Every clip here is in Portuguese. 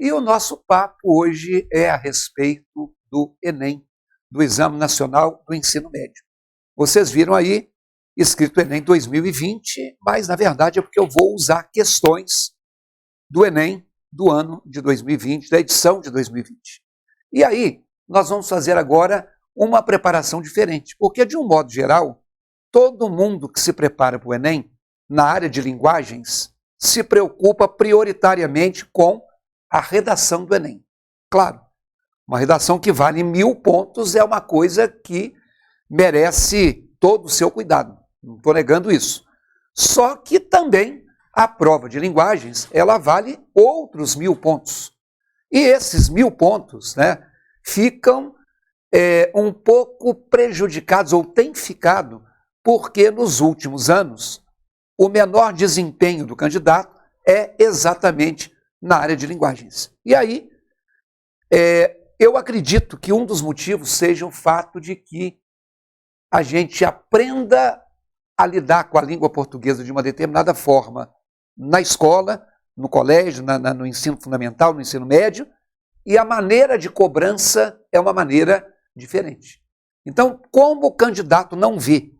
E o nosso papo hoje é a respeito do Enem, do Exame Nacional do Ensino Médio. Vocês viram aí, escrito Enem 2020, mas na verdade é porque eu vou usar questões do Enem do ano de 2020, da edição de 2020. E aí, nós vamos fazer agora uma preparação diferente, porque de um modo geral, todo mundo que se prepara para o Enem, na área de linguagens, se preocupa prioritariamente com a redação do Enem. Claro, uma redação que vale 1000 pontos é uma coisa que merece todo o seu cuidado. Não estou negando isso. Só que também a prova de linguagens, ela vale outros 1000 pontos. E esses 1000 pontos, ficam um pouco prejudicados, ou têm ficado, porque nos últimos anos o menor desempenho do candidato é exatamente na área de linguagens. E aí, eu acredito que um dos motivos seja o fato de que a gente aprenda a lidar com a língua portuguesa de uma determinada forma na escola, no colégio, no ensino fundamental, no ensino médio, e a maneira de cobrança é uma maneira diferente. Então, como o candidato não vê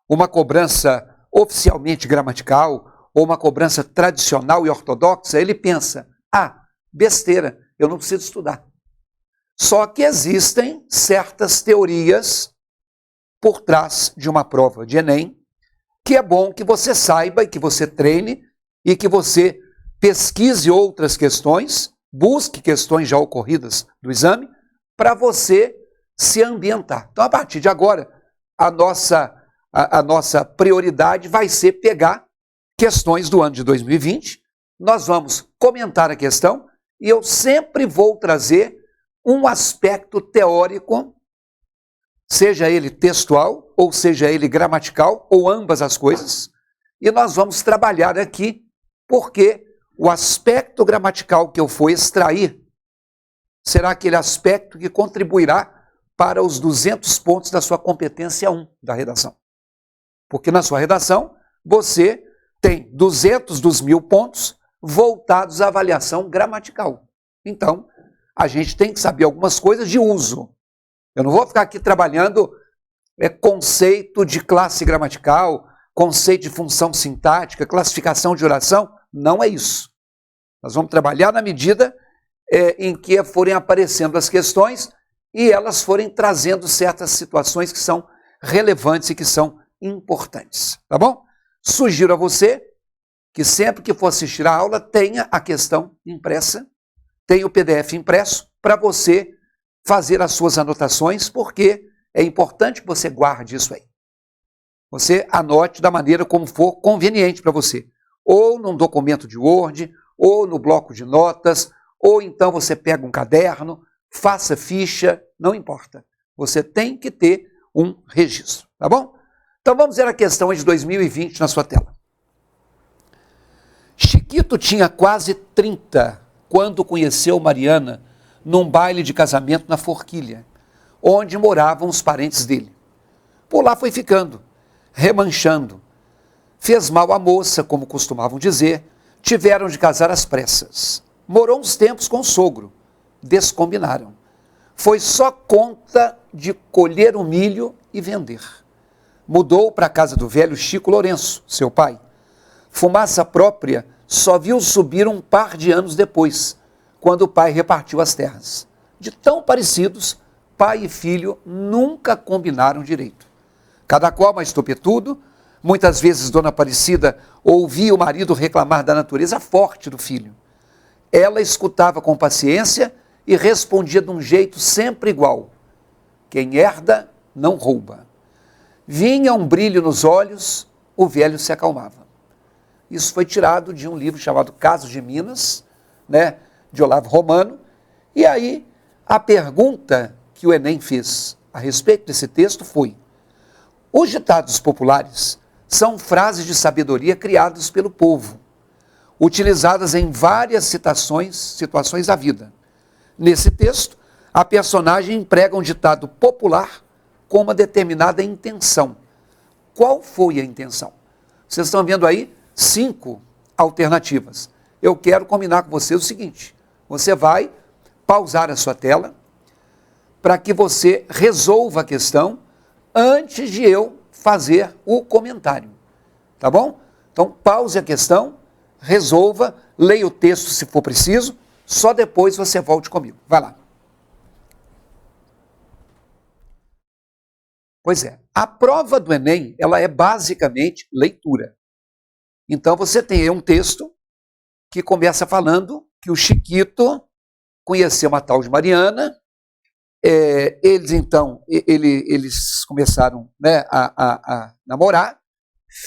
uma cobrança oficialmente gramatical ou uma cobrança tradicional e ortodoxa, ele pensa, besteira, eu não preciso estudar. Só que existem certas teorias por trás de uma prova de Enem, que é bom que você saiba e que você treine e que você pesquise outras questões, busque questões já ocorridas do exame, para você se ambientar. Então, a partir de agora, a nossa prioridade vai ser pegar questões do ano de 2020, nós vamos comentar a questão e eu sempre vou trazer um aspecto teórico, seja ele textual ou seja ele gramatical, ou ambas as coisas, e nós vamos trabalhar aqui porque o aspecto gramatical que eu for extrair será aquele aspecto que contribuirá para os 200 pontos da sua competência 1 da redação. Porque na sua redação, você tem 200 dos 1000 pontos voltados à avaliação gramatical. Então, a gente tem que saber algumas coisas de uso. Eu não vou ficar aqui trabalhando conceito de classe gramatical, conceito de função sintática, classificação de oração. Não é isso. Nós vamos trabalhar na medida em que forem aparecendo as questões e elas forem trazendo certas situações que são relevantes e que são importantes. Tá bom? Sugiro a você que sempre que for assistir a aula, tenha a questão impressa, tenha o PDF impresso para você fazer as suas anotações, porque é importante que você guarde isso aí. Você anote da maneira como for conveniente para você. Ou num documento de Word, ou no bloco de notas, ou então você pega um caderno, faça ficha, não importa. Você tem que ter um registro, tá bom? Então vamos ver a questão de 2020 na sua tela. Chiquito tinha quase 30 quando conheceu Mariana num baile de casamento na Forquilha, onde moravam os parentes dele. Por lá foi ficando, remanchando. Fez mal à moça, como costumavam dizer, tiveram de casar às pressas. Morou uns tempos com o sogro, descombinaram. Foi só conta de colher o milho e vender. Mudou para a casa do velho Chico Lourenço, seu pai. Fumaça própria só viu subir um par de anos depois, quando o pai repartiu as terras. De tão parecidos, pai e filho nunca combinaram direito. Cada qual mais topetudo, muitas vezes Dona Aparecida ouvia o marido reclamar da natureza forte do filho. Ela escutava com paciência e respondia de um jeito sempre igual. Quem herda, não rouba. Vinha um brilho nos olhos, o velho se acalmava. Isso foi tirado de um livro chamado Casos de Minas, de Olavo Romano. E aí, a pergunta que o Enem fez a respeito desse texto foi: os ditados populares são frases de sabedoria criadas pelo povo, utilizadas em várias situações da vida. Nesse texto, a personagem emprega um ditado popular com uma determinada intenção. Qual foi a intenção? Vocês estão vendo aí 5 alternativas. Eu quero combinar com vocês o seguinte: você vai pausar a sua tela para que você resolva a questão antes de eu fazer o comentário, tá bom? Então, pause a questão, resolva, leia o texto se for preciso, só depois você volte comigo. Vai lá. Pois é, a prova do Enem, ela é basicamente leitura. Então, você tem aí um texto que começa falando que o Chiquito conheceu uma tal de Mariana. Eles começaram, né, a namorar,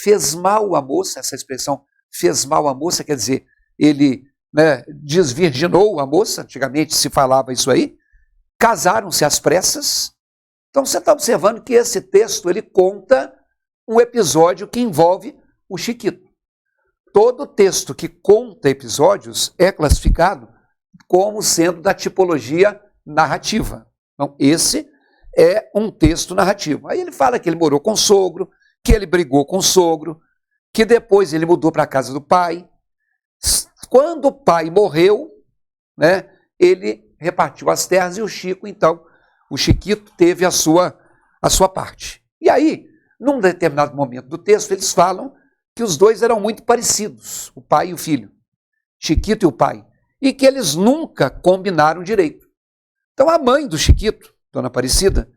fez mal a moça, essa expressão fez mal a moça, quer dizer, ele, né, desvirginou a moça, antigamente se falava isso aí, casaram-se às pressas. Então você está observando que esse texto ele conta um episódio que envolve o Chiquito. Todo texto que conta episódios é classificado como sendo da tipologia narrativa. Então, esse é um texto narrativo. Aí ele fala que ele morou com o sogro, que ele brigou com o sogro, que depois ele mudou para a casa do pai. Quando o pai morreu, né, ele repartiu as terras e o Chico, então, o Chiquito teve a sua parte. E aí, num determinado momento do texto, eles falam que os dois eram muito parecidos, o pai e o filho, Chiquito e o pai, e que eles nunca combinaram direito. Então a mãe do Chiquito, Dona Aparecida,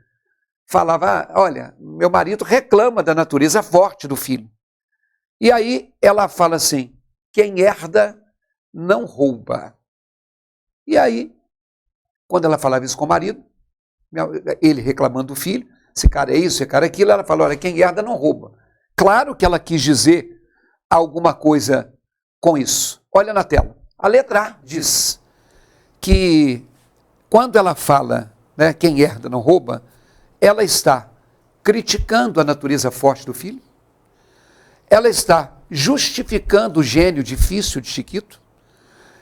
falava, olha, meu marido reclama da natureza forte do filho. E aí ela fala assim, quem herda não rouba. E aí, quando ela falava isso com o marido, ele reclamando do filho, esse cara é isso, esse cara é aquilo, ela falou, olha, quem herda não rouba. Claro que ela quis dizer alguma coisa com isso. Olha na tela. A letra A diz que quando ela fala, né, quem herda não rouba, ela está criticando a natureza forte do filho, ela está justificando o gênio difícil de Chiquito,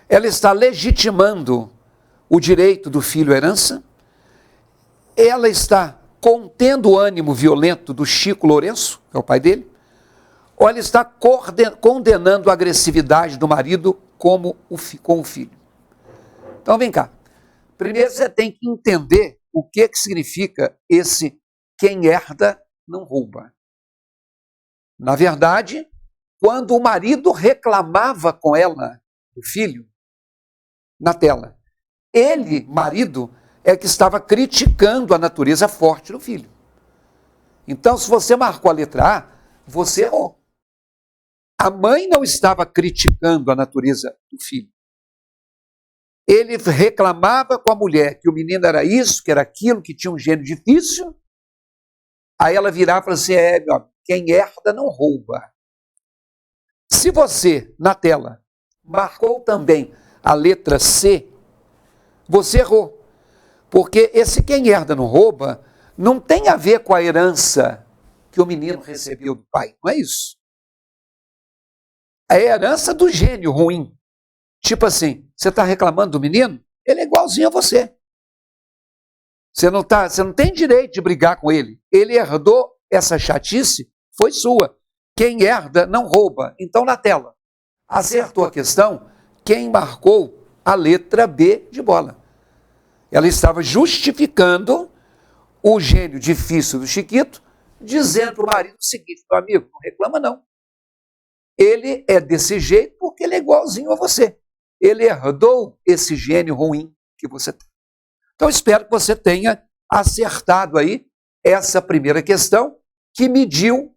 ela está legitimando o direito do filho à herança, ela está contendo o ânimo violento do Chico Lourenço, que é o pai dele, ou ela está condenando a agressividade do marido com o filho. Então vem cá. Primeiro você tem que entender o que significa esse quem herda não rouba. Na verdade, quando o marido reclamava com ela, o filho, na tela, ele, marido, é que estava criticando a natureza forte do filho. Então, se você marcou a letra A, você errou. A mãe não estava criticando a natureza do filho. Ele reclamava com a mulher que o menino era isso, que era aquilo, que tinha um gênio difícil. Aí ela virava e falava assim, quem herda não rouba. Se você, na tela, marcou também a letra C, você errou. Porque esse quem herda não rouba não tem a ver com a herança que o menino recebeu do pai. Não é isso. É a herança do gênio ruim. Tipo assim, você está reclamando do menino? Ele é igualzinho a você. Você não tem direito de brigar com ele. Ele herdou essa chatice, foi sua. Quem herda não rouba. Então, na tela, acertou a questão quem marcou a letra B de bola. Ela estava justificando o gênio difícil do Chiquito, dizendo para o marido o seguinte, meu amigo, não reclama não. Ele é desse jeito porque ele é igualzinho a você. Ele herdou esse gênio ruim que você tem. Então, espero que você tenha acertado aí essa primeira questão, que mediu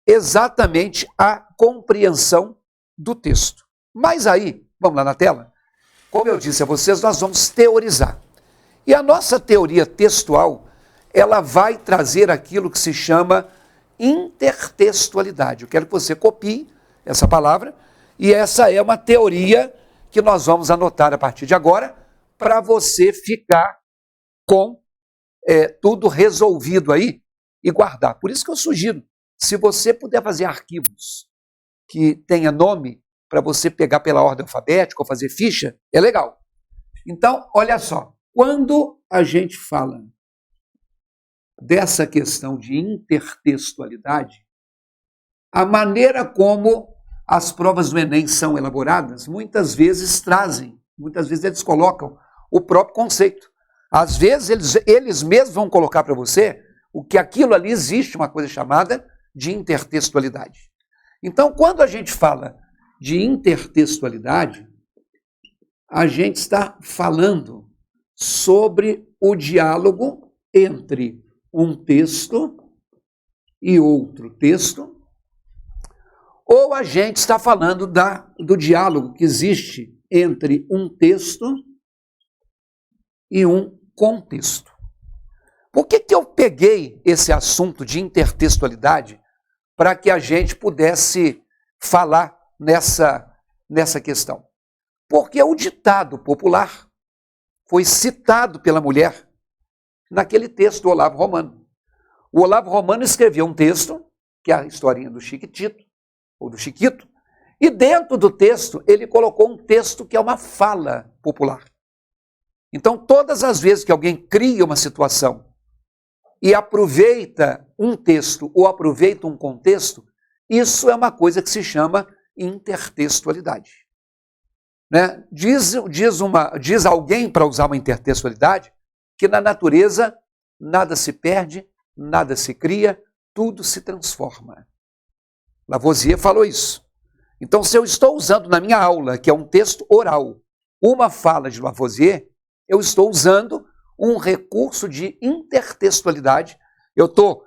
exatamente a compreensão do texto. Mas aí, vamos lá na tela, como eu disse a vocês, nós vamos teorizar. E a nossa teoria textual, ela vai trazer aquilo que se chama intertextualidade. Eu quero que você copie essa palavra, e essa é uma teoria que nós vamos anotar a partir de agora, para você ficar com tudo resolvido aí e guardar. Por isso que eu sugiro, se você puder fazer arquivos que tenha nome, para você pegar pela ordem alfabética ou fazer ficha, é legal. Então, olha só, quando a gente fala dessa questão de intertextualidade, a maneira como as provas do Enem são elaboradas, muitas vezes trazem Muitas vezes eles colocam o próprio conceito. Às vezes eles mesmos vão colocar para você o que aquilo ali existe, uma coisa chamada de intertextualidade. Então, quando a gente fala de intertextualidade, a gente está falando sobre o diálogo entre um texto e outro texto, ou a gente está falando do diálogo que existe entre um texto e um contexto. Por que eu peguei esse assunto de intertextualidade para que a gente pudesse falar nessa questão? Porque o ditado popular foi citado pela mulher naquele texto do Olavo Romano. O Olavo Romano escreveu um texto, que é a historinha do Chiquitito, ou do Chiquito, e dentro do texto ele colocou um texto que é uma fala popular. Então, todas as vezes que alguém cria uma situação e aproveita um texto ou aproveita um contexto, isso é uma coisa que se chama intertextualidade. Né? Diz alguém, para usar uma intertextualidade, que na natureza nada se perde, nada se cria, tudo se transforma. Lavoisier falou isso. Então, se eu estou usando na minha aula, que é um texto oral, uma fala de Lavoisier, eu estou usando um recurso de intertextualidade, eu estou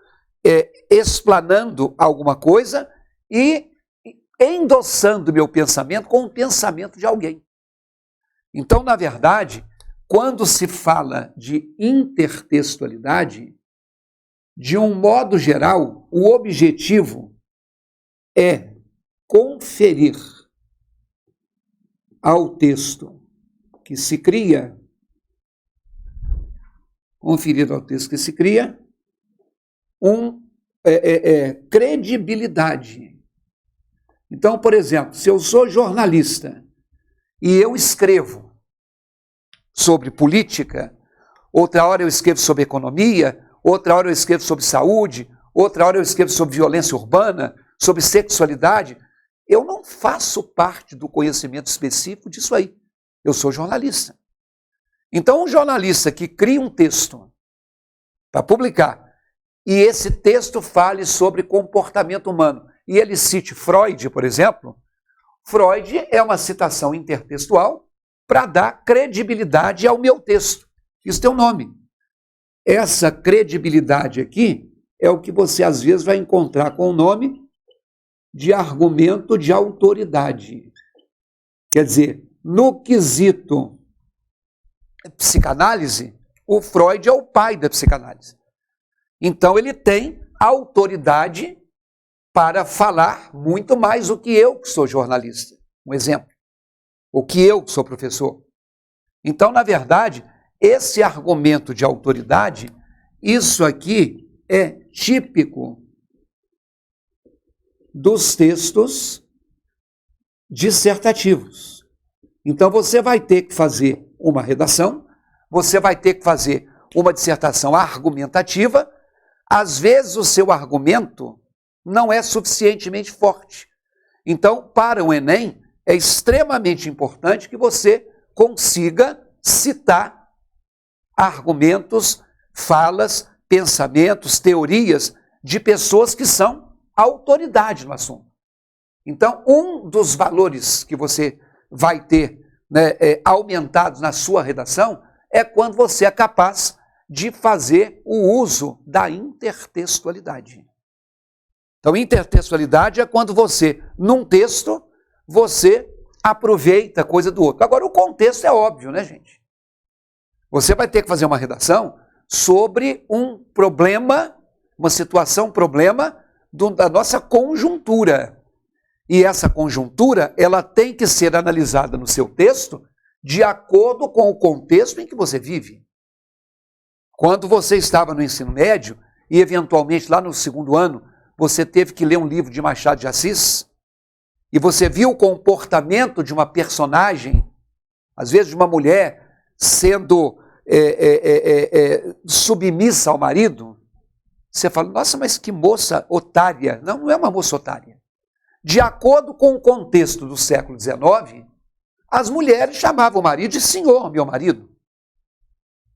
explanando alguma coisa e endossando meu pensamento com o pensamento de alguém. Então, na verdade, quando se fala de intertextualidade, de um modo geral, o objetivo é conferir ao texto que se cria, credibilidade. Então, por exemplo, se eu sou jornalista e eu escrevo sobre política, outra hora eu escrevo sobre economia, outra hora eu escrevo sobre saúde, outra hora eu escrevo sobre violência urbana, sobre sexualidade, eu não faço parte do conhecimento específico disso aí. Eu sou jornalista. Então, um jornalista que cria um texto para publicar, e esse texto fale sobre comportamento humano, e ele cite Freud, por exemplo, Freud é uma citação intertextual para dar credibilidade ao meu texto. Isso tem um nome. Essa credibilidade aqui é o que você às vezes vai encontrar com o nome de argumento de autoridade. Quer dizer, no quesito psicanálise, o Freud é o pai da psicanálise. Então ele tem autoridade para falar muito mais do que eu, que sou jornalista. Um exemplo. O que eu, que sou professor. Então, na verdade, esse argumento de autoridade, isso aqui é típico dos textos dissertativos. Então, você vai ter que fazer uma redação, você vai ter que fazer uma dissertação argumentativa. Às vezes, o seu argumento não é suficientemente forte. Então, para o Enem, é extremamente importante que você consiga citar argumentos, falas, pensamentos, teorias de pessoas que são autoridade no assunto. Então, um dos valores que você vai ter aumentados na sua redação é quando você é capaz de fazer o uso da intertextualidade. Então, intertextualidade é quando você, num texto, você aproveita coisa do outro. Agora, o contexto é óbvio, né, gente? Você vai ter que fazer uma redação sobre um problema, uma situação, problema da nossa conjuntura. E essa conjuntura, ela tem que ser analisada no seu texto de acordo com o contexto em que você vive. Quando você estava no ensino médio e, eventualmente, lá no segundo ano, você teve que ler um livro de Machado de Assis e você viu o comportamento de uma personagem, às vezes de uma mulher, sendo submissa ao marido, você fala, nossa, mas que moça otária. Não, não é uma moça otária. De acordo com o contexto do século XIX, as mulheres chamavam o marido de senhor, meu marido.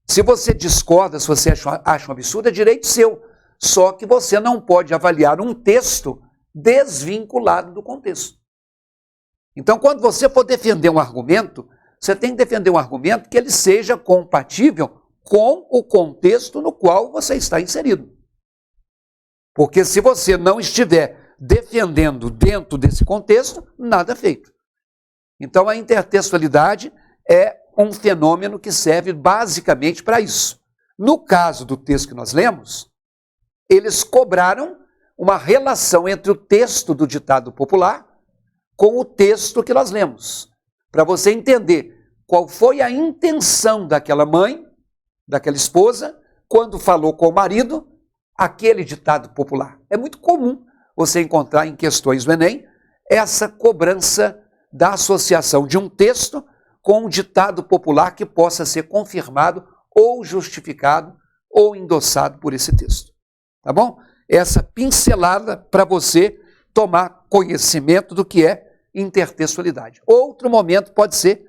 Se você discorda, se você acha um absurdo, é direito seu. Só que você não pode avaliar um texto desvinculado do contexto. Então, quando você for defender um argumento, você tem que defender um argumento que ele seja compatível com o contexto no qual você está inserido. Porque se você não estiver defendendo dentro desse contexto, nada é feito. Então, a intertextualidade é um fenômeno que serve basicamente para isso. No caso do texto que nós lemos, eles cobraram uma relação entre o texto do ditado popular com o texto que nós lemos, para você entender qual foi a intenção daquela mãe, daquela esposa, quando falou com o marido aquele ditado popular. É muito comum você encontrar em questões do Enem essa cobrança da associação de um texto com um ditado popular que possa ser confirmado ou justificado ou endossado por esse texto. Tá bom? Essa pincelada para você tomar conhecimento do que é intertextualidade. Outro momento pode ser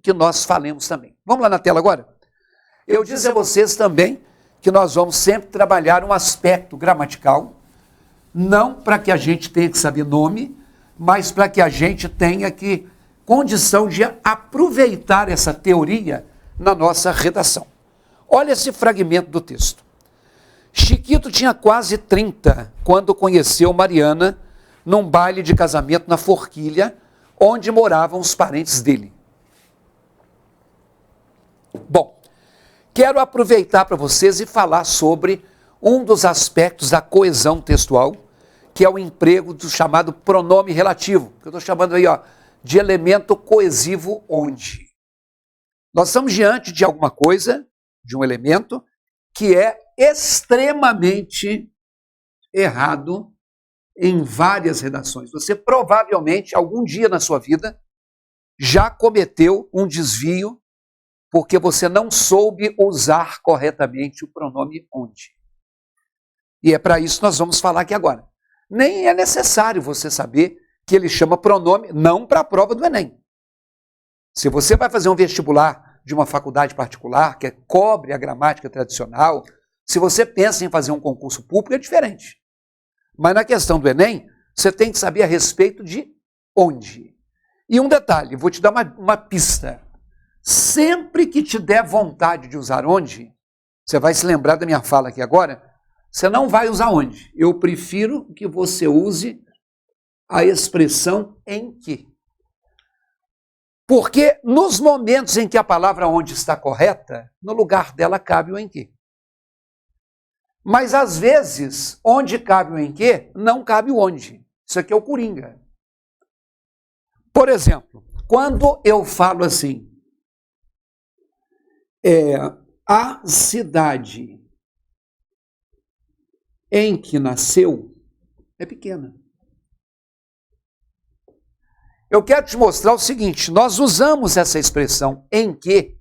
que nós falemos também. Vamos lá na tela agora? Eu disse a vocês também que nós vamos sempre trabalhar um aspecto gramatical, não para que a gente tenha que saber nome, mas para que a gente tenha que condição de aproveitar essa teoria na nossa redação. Olha esse fragmento do texto. Chiquito tinha quase 30 quando conheceu Mariana num baile de casamento na Forquilha, onde moravam os parentes dele. Bom, quero aproveitar para vocês e falar sobre um dos aspectos da coesão textual, que é o emprego do chamado pronome relativo, que eu estou chamando aí, de elemento coesivo onde. Nós estamos diante de alguma coisa, de um elemento, que é extremamente errado em várias redações. Você provavelmente, algum dia na sua vida, já cometeu um desvio porque você não soube usar corretamente o pronome onde. E é para isso que nós vamos falar aqui agora. Nem é necessário você saber que ele chama pronome, não para a prova do Enem. Se você vai fazer um vestibular de uma faculdade particular, que cobre a gramática tradicional, se você pensa em fazer um concurso público, é diferente. Mas na questão do Enem, você tem que saber a respeito de onde. E um detalhe, vou te dar uma pista. Sempre que te der vontade de usar onde, você vai se lembrar da minha fala aqui agora, você não vai usar onde. Eu prefiro que você use a expressão em que. Porque nos momentos em que a palavra onde está correta, no lugar dela cabe o em que. Mas às vezes, onde cabe o em que, não cabe o onde. Isso aqui é o coringa. Por exemplo, quando eu falo assim, a cidade em que nasceu é pequena. Eu quero te mostrar o seguinte, nós usamos essa expressão em que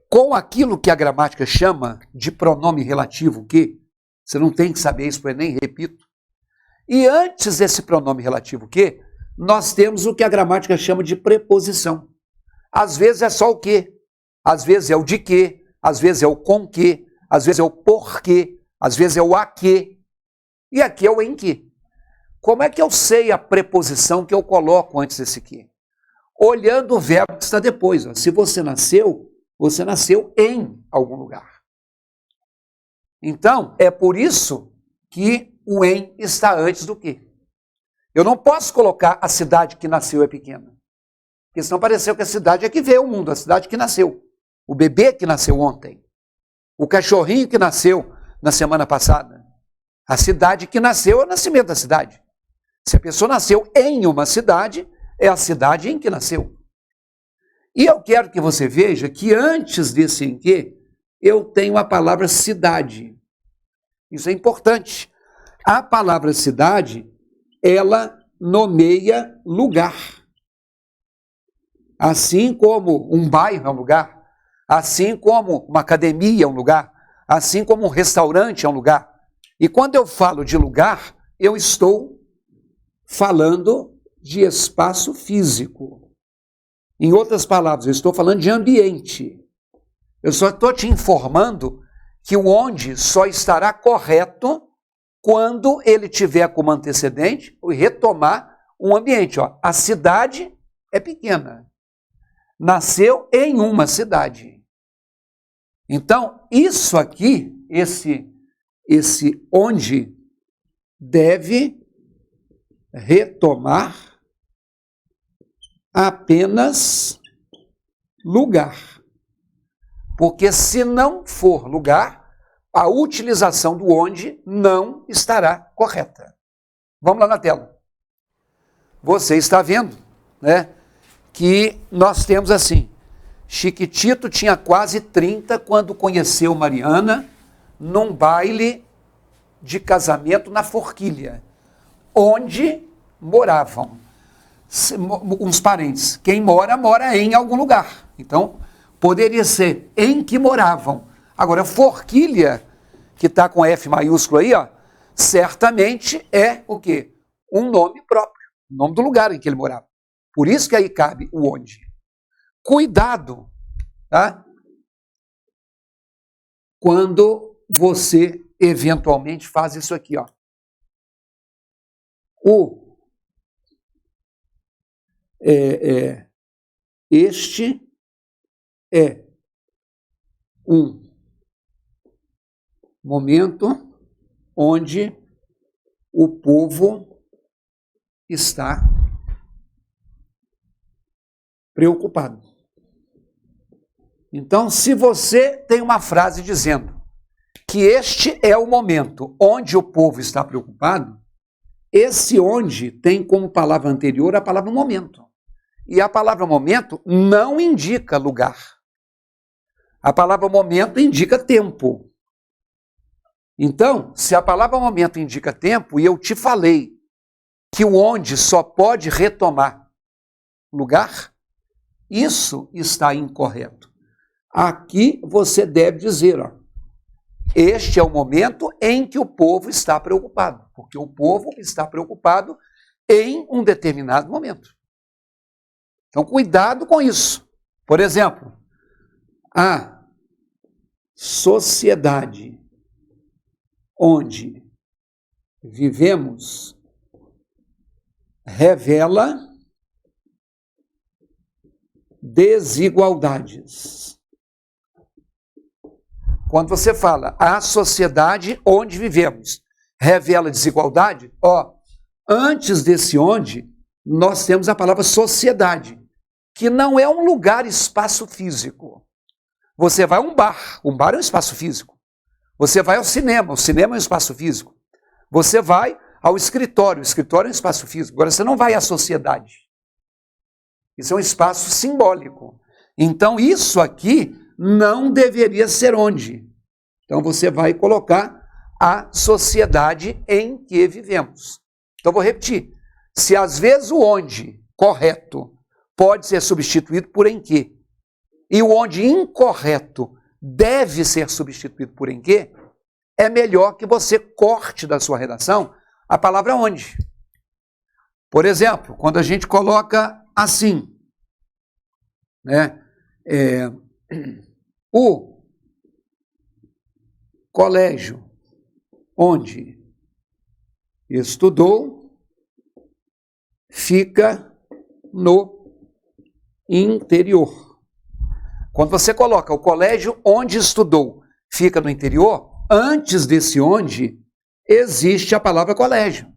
com aquilo que a gramática chama de pronome relativo que, você não tem que saber isso para nem repito. E antes desse pronome relativo que, nós temos o que a gramática chama de preposição. Às vezes é só o que, às vezes é o de que, às vezes é o com que, às vezes é o porquê, às vezes é o a que, e aqui é o em que. Como é que eu sei a preposição que eu coloco antes desse que? Olhando o verbo que está depois. Se você nasceu em algum lugar. Então, é por isso que o em está antes do que. Eu não posso colocar a cidade que nasceu é pequena. Porque senão pareceu que a cidade é que veio ao mundo, a cidade que nasceu. O bebê que nasceu ontem. O cachorrinho que nasceu na semana passada. A cidade que nasceu é o nascimento da cidade. Se a pessoa nasceu em uma cidade, é a cidade em que nasceu. E eu quero que você veja que antes desse em que, eu tenho a palavra cidade. Isso é importante. A palavra cidade, ela nomeia lugar. Assim como um bairro é um lugar, assim como uma academia é um lugar, assim como um restaurante é um lugar. E quando eu falo de lugar, eu estou falando de espaço físico. Em outras palavras, eu estou falando de ambiente. Eu só estou te informando que o onde só estará correto quando ele tiver como antecedente o retomar um ambiente. Ó, a cidade é pequena. Nasceu em uma cidade. Então, isso aqui, esse onde, deve retomar apenas lugar. Porque se não for lugar, a utilização do onde não estará correta. Vamos lá na tela. Você está vendo, né, que nós temos assim, Chiquitito tinha quase 30 quando conheceu Mariana num baile de casamento na Forquilha, onde moravam uns parentes. Quem mora, mora em algum lugar. Então, poderia ser em que moravam. Agora, Forquilha, que está com F maiúsculo aí, ó, certamente é o quê? Um nome próprio, o nome do lugar em que ele morava. Por isso que aí cabe o onde. Cuidado, tá? Quando você eventualmente faz isso aqui, ó. Este é um momento onde o povo está preocupado. Então, se você tem uma frase dizendo que este é o momento onde o povo está preocupado, esse onde tem como palavra anterior a palavra momento. E a palavra momento não indica lugar. A palavra momento indica tempo. Então, se a palavra momento indica tempo, e eu te falei que o onde só pode retomar lugar, isso está incorreto. Aqui você deve dizer, ó, este é o momento em que o povo está preocupado, porque o povo está preocupado em um determinado momento. Então, cuidado com isso. Por exemplo, a sociedade onde vivemos revela desigualdades. Quando você fala a sociedade onde vivemos revela desigualdade, ó, antes desse onde, nós temos a palavra sociedade, que não é um lugar, espaço físico. Você vai a um bar é um espaço físico. Você vai ao cinema, o cinema é um espaço físico. Você vai ao escritório, o escritório é um espaço físico. Agora, você não vai à sociedade. Isso é um espaço simbólico. Então, isso aqui não deveria ser onde. Então, você vai colocar a sociedade em que vivemos. Então, vou repetir. Se às vezes o onde correto pode ser substituído por em que, e o onde incorreto deve ser substituído por em que, é melhor que você corte da sua redação a palavra onde. Por exemplo, quando a gente coloca assim, né, o colégio onde estudou fica no interior. Quando você coloca o colégio onde estudou fica no interior, antes desse onde existe a palavra colégio.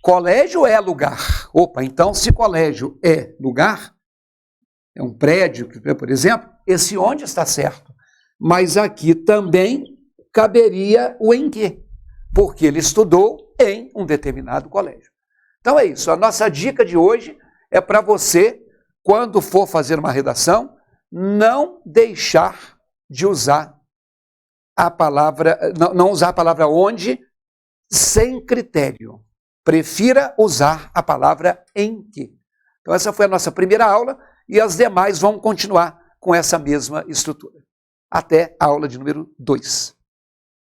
Colégio é lugar. Opa, então se colégio é lugar, é um prédio, por exemplo, esse onde está certo. Mas aqui também caberia o em que, porque ele estudou em um determinado colégio. Então é isso, a nossa dica de hoje é para você, quando for fazer uma redação, não deixar de usar a palavra, não usar a palavra onde sem critério. Prefira usar a palavra em que. Então essa foi a nossa primeira aula e as demais vão continuar com essa mesma estrutura. Até a aula de número 2.